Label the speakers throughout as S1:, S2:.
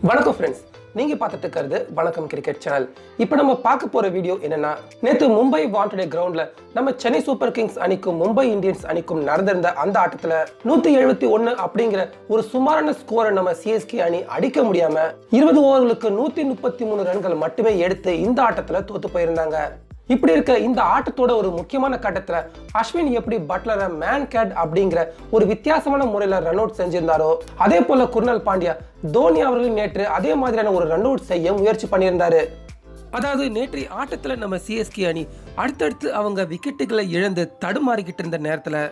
S1: வணக்கம் ஃப்ரெண்ட்ஸ், நீங்க பார்த்துட்டு இருக்கிறது வணக்கம் கிரிக்கெட் சேனல். இப்போ நம்ம பார்க்க போற வீடியோ என்னன்னா, நேற்று மும்பை வாண்டடே கிரவுண்ட்ல நம்ம சென்னை சூப்பர் கிங்ஸ் அணிக்கும் மும்பை இந்தியன்ஸ் அணிக்கும் நடந்திருந்த அந்த ஆட்டத்துல 171 அப்படிங்கிற ஒரு சுமாரான ஸ்கோரை நம்ம சிஎஸ்கே அணி அடிக்க முடியாம 20 ஓவர்களுக்கு 133 ரன்கள் மட்டுமே எடுத்து இந்த ஆட்டத்துல தோத்து போயிருந்தாங்க. இப்படி இருக்க இந்த ஆட்டத்தோட ஒரு முக்கியமான கட்டத்துல அஸ்வின் எப்படி பட்லரை மேன் கேட் அப்படிங்கிற ஒரு வித்தியாசமான முறையில ரன் அவுட் செஞ்சிருந்தாரோ, அதே போல குர்னால் பாண்டியா தோனி அவர்கள் நேற்று அதே மாதிரியான ஒரு ரன் அவுட் செய்ய முயற்சி பண்ணியிருந்தாரு. அதாவது நேற்றைய ஆட்டத்துல நம்ம சிஎஸ்கே அணி அடுத்தடுத்து அவங்க விக்கெட்டுகளை இழந்து தடுமாறிக்கிட்டு இருந்த நேரத்துல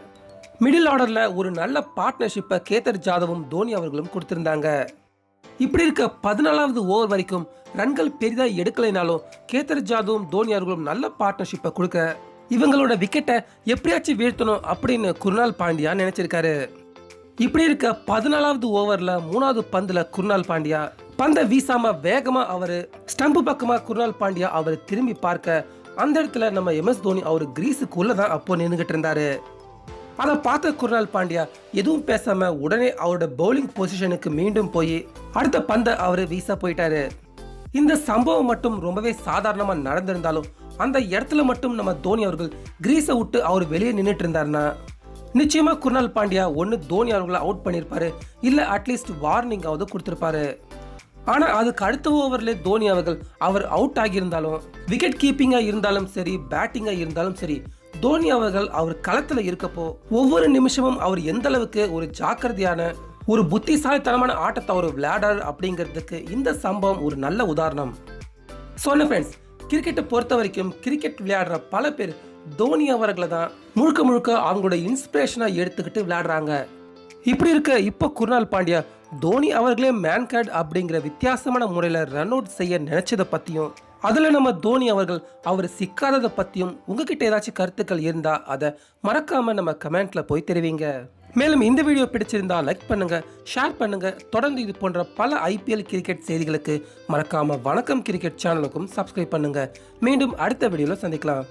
S1: மிடில் ஆர்டர்ல ஒரு நல்ல பார்ட்னர்ஷிப்பை கேதர் ஜாதவும் தோனி அவர்களும் கொடுத்திருந்தாங்க. இப்படி இருக்க 14வது ஓவர் வரைக்கும் ரன்கள் பெரிதா எடுக்கலைனாலும் கேதர் ஜாதவும் தோனி அவர்களும் நல்ல பார்ட்னர்ஷிப்பை கொடுக்க இவங்களோட விக்கெட்டை எப்படியாச்சும் வீழ்த்தணும் அப்படின்னு குர்னால் பாண்டியா நினைச்சிருக்காரு. இப்படி இருக்க 14வது ஓவர்ல 3வது பந்துல குர்னால் பாண்டியா பந்தை வீசாம வேகமா அவரு ஸ்டம்பு பக்கமா குர்னால் பாண்டியா அவர் திரும்பி பார்க்க அந்த இடத்துல நம்ம MS தோனி அவரு கிரீஸுக்குள்ளதான் அப்போ நின்றுகிட்டு இருந்தாரு. அதை பார்த்த குர்னால் பாண்டியா எதுவும் பேசாம உடனே அவரோட பவுலிங் பொசிஷனுக்கு மீண்டும் போய் அடுத்த பந்தை அவரு வீச போயிட்டாரு. இந்த சம்பவம் மட்டும் ரொம்பவே சாதாரணமா நடந்திருந்தாலும் அந்த இடத்துல மட்டும் நம்ம தோனி அவர்கள் கிரீஸை விட்டு அவர் வெளியே நின்றுட்டு இருந்தாருன்னா நிச்சயமா குர்னால் பாண்டியா ஒன்னு தோனி அவர்களை அவுட் பண்ணிருப்பாரு, இல்ல அட்லீஸ்ட் வார்னிங்காவது கொடுத்திருப்பாரு. ஆனா அதுக்கு அடுத்த ஓவர்ல தோனி அவர்கள் அவர் அவுட் ஆகியிருந்தாலும் விக்கெட் கீப்பிங்கா இருந்தாலும் சரி, பேட்டிங்கா இருந்தாலும் சரி, தோனி அவர்கள் அவர் களத்துல இருக்கப்போ ஒவ்வொரு நிமிஷமும் அவர் எந்த அளவுக்கு ஒரு ஜாக்கிரதையான ஒரு புத்திசாலித்தனமான ஆட்டத்தை அவர் விளையாடாரு அப்படிங்கிறதுக்கு இந்த சம்பவம் ஒரு நல்ல உதாரணம். சொன்ன ஃப்ரெண்ட்ஸ், கிரிக்கெட்டை பொறுத்த வரைக்கும் கிரிக்கெட் விளையாடுற பல பேர் தோனி அவர்களை தான் முழுக்க முழுக்க அவங்களோட இன்ஸ்பிரேஷனா எடுத்துக்கிட்டு விளையாடுறாங்க. இப்படி இருக்க இப்போ குர்னால் பாண்டியா தோனி அவர்களே மேன் கேட் அப்படிங்கிற வித்தியாசமான முறையில் ரன் அவுட் செய்ய நினைச்சதை பற்றியும் அதில் நம்ம தோனி அவர்கள் அவர் சிக்காததை பற்றியும் உங்ககிட்ட ஏதாச்சும் கருத்துக்கள் இருந்தால் அதை மறக்காமல் நம்ம கமெண்ட்டில் போய் தெரிவிங்க. மேலும் இந்த வீடியோ பிடிச்சிருந்தா லைக் பண்ணுங்க, ஷேர் பண்ணுங்க. தொடர்ந்து இது போன்ற பல IPL கிரிக்கெட் செய்திகளுக்கு மறக்காமல் வணக்கம் கிரிக்கெட் சேனலுக்கும் சப்ஸ்கிரைப் பண்ணுங்க. மீண்டும் அடுத்த வீடியோவில் சந்திக்கலாம்.